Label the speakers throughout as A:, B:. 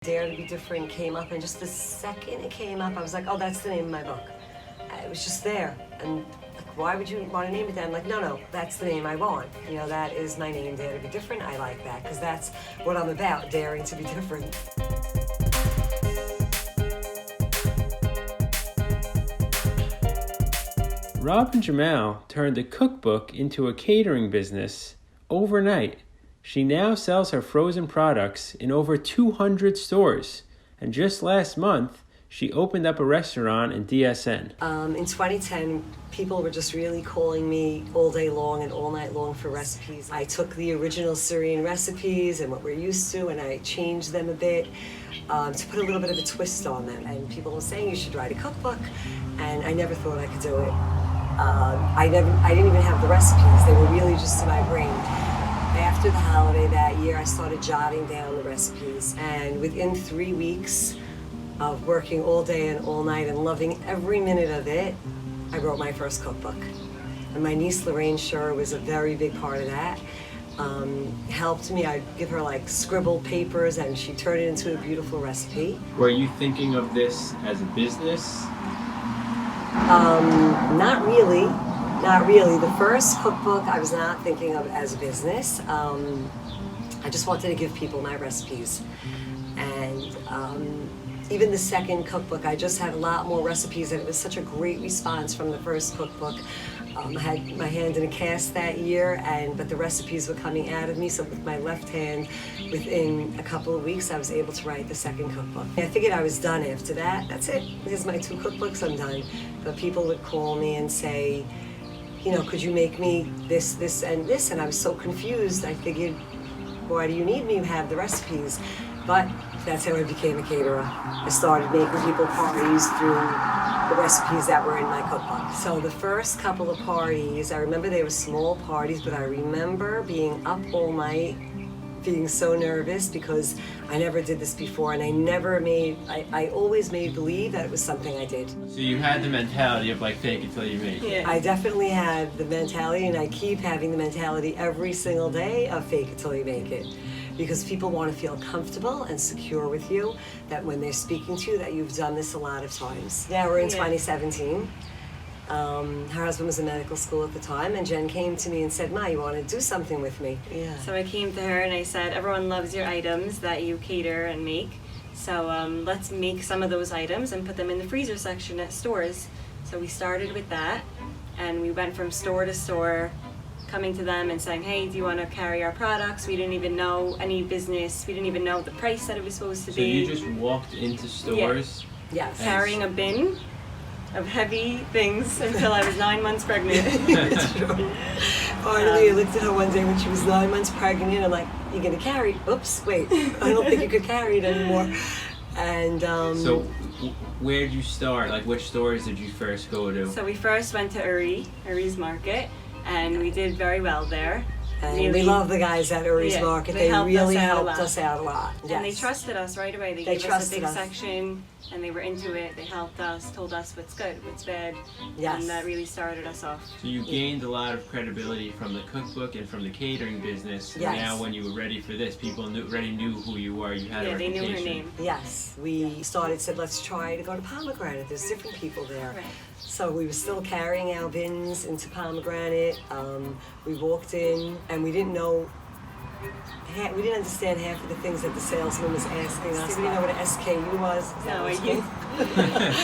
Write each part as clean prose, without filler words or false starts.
A: Dare to Be Different came up, and just the second it came up, I was like, oh, that's the name of my book. It was just there, and like, why would you want to name it that? I'm like, no, that's the name I want. You know, that is my name, Dare to Be Different. I like that, because that's what I'm about, daring to be different.
B: Robyn Jemal turned the cookbook into a catering business overnight. She now sells her frozen products in over 200 stores. And just last month, she opened up a restaurant in DSN.
A: In 2010, people were just really calling me all day long and all night long for recipes. I took the original Syrian recipes and what we're used to, and I changed them a bit to put a little bit of a twist on them. And people were saying you should write a cookbook, and I never thought I could do it. I didn't even have the recipes. They were really just in my brain. After the holiday that year, I started jotting down the recipes, and within 3 weeks of working all day and all night and loving every minute of it, I wrote my first cookbook. And my niece Lorraine Schur was a very big part of that. Helped me. I'd give her like scribbled papers, and she turned it into a beautiful recipe.
B: Were you thinking of this as a business?
A: Not really. Not really. The first cookbook I was not thinking of as a business. I just wanted to give people my recipes. And even the second cookbook, I just had a lot more recipes, and it was such a great response from the first cookbook. I had my hand in a cast that year, but the recipes were coming out of me, so with my left hand, within a couple of weeks, I was able to write the second cookbook. I figured I was done after that. That's it. Here's my 2 cookbooks, I'm done. But people would call me and say, you know, could you make me this, this, and this? And I was so confused. I figured, why do you need me? You have the recipes. But that's how I became a caterer. I started making people parties through the recipes that were in my cookbook. So the first couple of parties, I remember they were small parties, but I remember being up all night, being so nervous because I never did this before, and I always made believe that it was something I did.
B: So you had the mentality of like fake it till you make it.
A: Yeah. I definitely had the mentality, and I keep having the mentality every single day of fake it till you make it. Because people want to feel comfortable and secure with you, that when they're speaking to you, that you've done this a lot of times. Yeah, we're in 2017. Her husband was in medical school at the time, and Jen came to me and said, Ma, you want to do something with me? Yeah.
C: So I came to her and I said, everyone loves your items that you cater and make, so let's make some of those items and put them in the freezer section at stores. So we started with that, and we went from store to store, coming to them and saying, hey, do you want to carry our products? We didn't even know any business. We didn't even know the price that it was supposed to be.
B: So you just walked into stores?
A: Yeah. Yes.
C: Carrying a bin of heavy things until I was 9 months pregnant.
A: It's true. Finally, I looked at her one day when she was 9 months pregnant, and I'm like, you're going to carry? Oops, wait, I don't think you could carry it anymore. And
B: so where did you start? Like, which stores did you first go to?
C: So we first went to Uri's Market, and we did very well there.
A: And
C: really,
A: we love the guys at Uri's Market. They really helped us out a lot. Yes.
C: And they trusted us right away. They gave us a big section, and they were into it. They helped us, told us what's good, what's bad. Yes. And that really started us off.
B: So you gained a lot of credibility from the cookbook and from the catering business.
A: Yes.
B: And now when you were ready for this, people already knew who you were. You had a reputation.
C: They knew her name.
A: Yes. We said, let's try to go to Pomegranate. There's different people there.
C: Right.
A: So we were still carrying our bins into Pomegranate. We walked in, and we didn't know, we didn't understand half of the things that the salesman was asking us. We didn't know what an SKU was.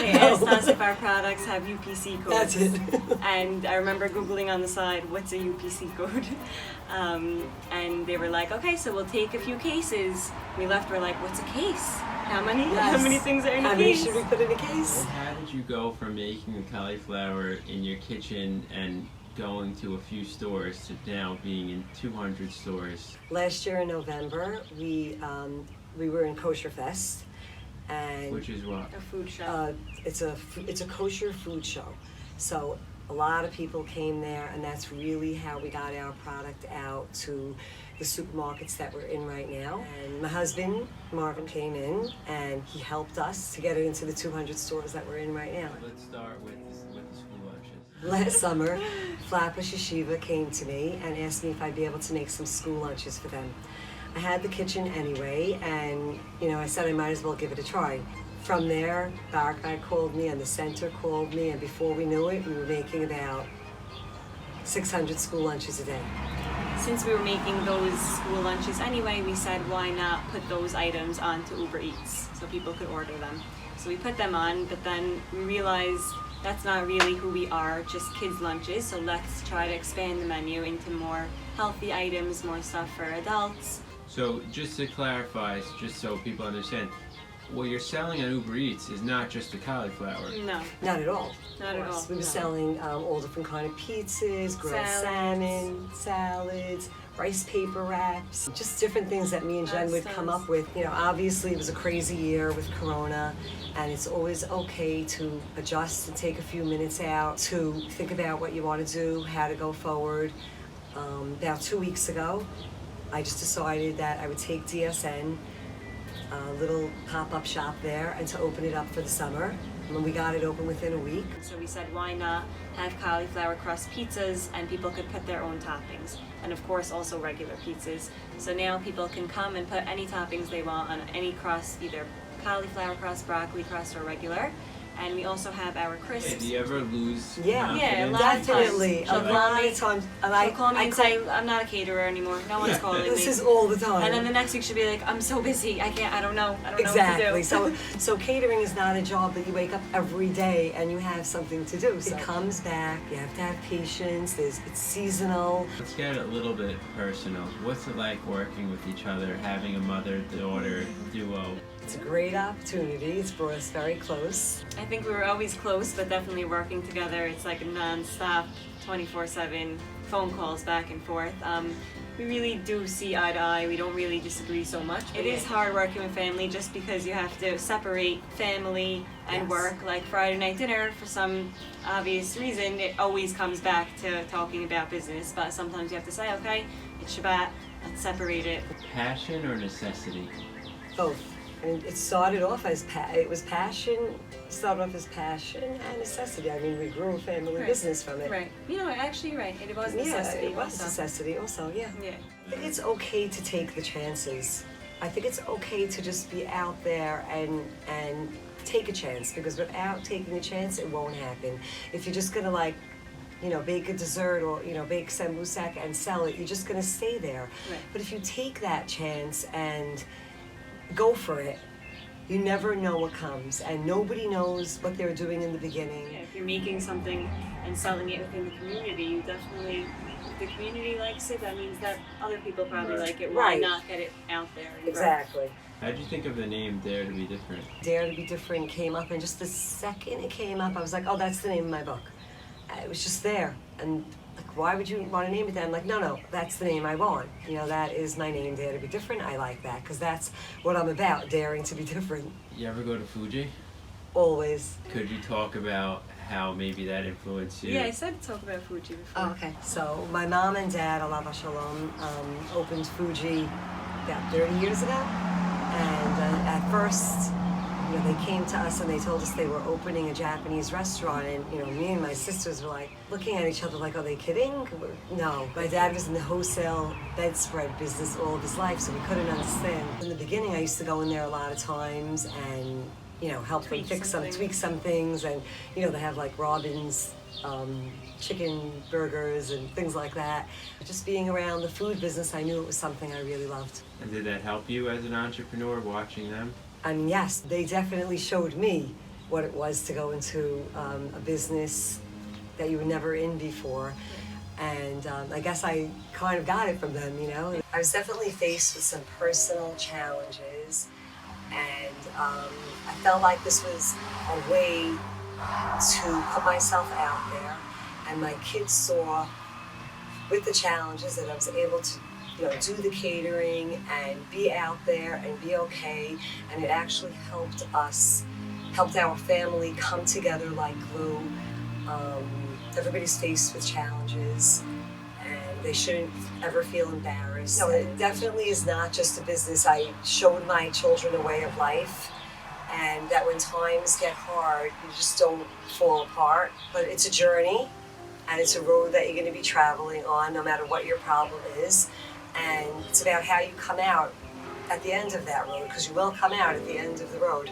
C: They asked us if our products have UPC codes.
A: That's it.
C: And I remember Googling on the side, what's a UPC code? And they were like, okay, so we'll take a few cases. We left, we're like, what's a case? How many? Yes. How many things are in a case?
A: How many should we put in a case?
B: Well, how did you go from making the cauliflower in your kitchen and going to a few stores to now being in 200 stores?
A: Last year in November, we were in Kosher Fest, and
B: which is what?
C: A food show.
A: It's a kosher food show. So a lot of people came there, and that's really how we got our product out to the supermarkets that we're in right now. And my husband, Marvin, came in, and he helped us to get it into the 200 stores that we're in right now.
B: Let's start with the school lunches.
A: Last summer, Flatbush Yeshiva came to me and asked me if I'd be able to make some school lunches for them. I had the kitchen anyway, and I said I might as well give it a try. From there, Bar Guy called me and the center called me, and before we knew it, we were making about 600 school lunches a day.
C: Since we were making those school lunches anyway, we said why not put those items onto Uber Eats so people could order them. So we put them on, but then we realized that's not really who we are, just kids' lunches. So let's try to expand the menu into more healthy items, more stuff for adults.
B: So just to clarify, just so people understand, what you're selling on Uber Eats is not just the cauliflower.
C: No,
A: Not at all.
C: not at all.
A: We were
C: No.
A: selling all different kind of pizzas, grilled salmon, salads, rice paper wraps, just different things that me and Jen would come up with. Obviously it was a crazy year with Corona, and it's always okay to adjust and take a few minutes out to think about what you want to do, how to go forward. About 2 weeks ago, I just decided that I would take DSN, a little pop-up shop there, and to open it up for the summer. And we got it open within a week.
C: So we said why not have cauliflower crust pizzas, and people could put their own toppings. And of course also regular pizzas. So now people can come and put any toppings they want on any crust, either cauliflower crust, broccoli crust, or regular. And we also have our crisps.
B: Do you ever lose
A: Yeah,
C: Yeah, a
B: confidence?
C: lot of
A: definitely.
C: times.
A: A lot of times. And
C: She'll call me and say, I'm not a caterer anymore. No one's
B: Yeah.
C: calling me.
A: This is all the time.
C: And then the next week she'll be like, I'm so busy. I don't know
A: Exactly.
C: what to do.
A: So catering is not a job that you wake up every day and you have something to do. So it comes back. You have to have patience. It's seasonal.
B: Let's get a little bit personal. What's it like working with each other, having a mother-daughter duo?
A: It's a great opportunity. It's brought us very close.
C: I think we were always close, but definitely working together. It's like a non-stop, 24/7 phone calls back and forth. We really do see eye to eye. We don't really disagree so much. It is hard working with family just because you have to separate family and
A: Yes.
C: work. Like Friday night dinner, for some obvious reason, it always comes back to talking about business. But sometimes you have to say, okay, it's Shabbat, let's separate it.
B: Passion or necessity?
A: Both. And it started off as passion. Started off as passion and necessity. I mean, we grew a family
C: Right.
A: business from it.
C: Right. Actually, you're right. It was necessity.
A: Yeah, it was
C: also.
A: necessity also. Yeah.
C: Yeah.
A: I think it's okay to take the chances. I think it's okay to just be out there and take a chance, because without taking a chance, it won't happen. If you're just gonna bake a dessert or bake sambusak and sell it, you're just gonna stay there.
C: Right.
A: But if you take that chance and go for it, you never know what comes, and nobody knows what they're doing in the beginning.
C: Yeah, if you're making something and selling it within the community, you definitely, if the community likes it, that means that other people probably like it. Why
A: Right.
C: not get it out there? and grow?
A: Exactly.
B: How'd you think of the name Dare to Be Different?
A: Dare to Be Different came up, and just the second it came up, I was like, oh, that's the name of my book. It was just there, and like, why would you want to name it that? I'm like, no, that's the name I want. That is my name, Dare to Be Different. I like that, because that's what I'm about, daring to be different.
B: You ever go to Fuji?
A: Always.
B: Could you talk about how maybe that influenced you?
C: Yeah, I said talk about Fuji before.
A: Oh, okay. So my mom and dad, Alav Shalom, opened Fuji about 30 years ago. And at first, they came to us and they told us they were opening a Japanese restaurant. And, me and my sisters were like looking at each other like, are they kidding? No. My dad was in the wholesale bedspread business all of his life, so we couldn't understand. In the beginning, I used to go in there a lot of times and, help them tweak some things. And, they have like Robyn's chicken burgers and things like that. Just being around the food business, I knew it was something I really loved.
B: And did that help you as an entrepreneur, watching them?
A: And yes, they definitely showed me what it was to go into a business that you were never in before. And I guess I kind of got it from them, I was definitely faced with some personal challenges, and I felt like this was a way to put myself out there. And my kids saw, with the challenges, that I was able to do the catering and be out there and be okay, and it actually helped our family come together like glue. Everybody's faced with challenges, and they shouldn't ever feel embarrassed. No, it definitely is not just a business. I showed my children a way of life, and that when times get hard, you just don't fall apart. But it's a journey, and it's a road that you're going to be traveling on no matter what your problem is. and it's about how you come out at the end of that road, because you will come out at the end of the road.